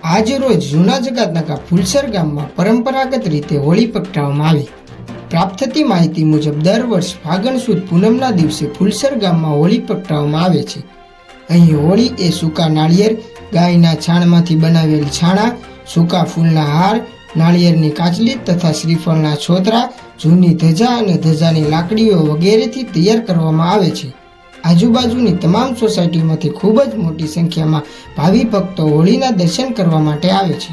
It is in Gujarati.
આજ રોજ જૂના જગાતનાકા ફુલસર ગામમાં પરંપરાગત રીતે હોળી પ્રગટાવવામાં આવી। પ્રાપ્ત થતી માહિતી મુજબ દર વર્ષ ફાગણ સુદ પૂનમના દિવસે ફુલસર ગામમાં હોળી પ્રગટાવવામાં આવે છે। અહીં હોળી એ સૂકા નાળિયેર, ગાયના છાણમાંથી બનાવેલ છાણા, સૂકા ફૂલના હાર, નાળિયેરની કાચલી તથા શ્રીફળના છોતરા, જૂની ધજા અને ધજાની લાકડીઓ વગેરેથી તૈયાર કરવામાં આવે છે। આજુબાજુની તમામ સોસાયટીમાંથી ખૂબ જ મોટી સંખ્યામાં ભાવિ ભક્તો હોળીના દર્શન કરવા માટે આવે છે।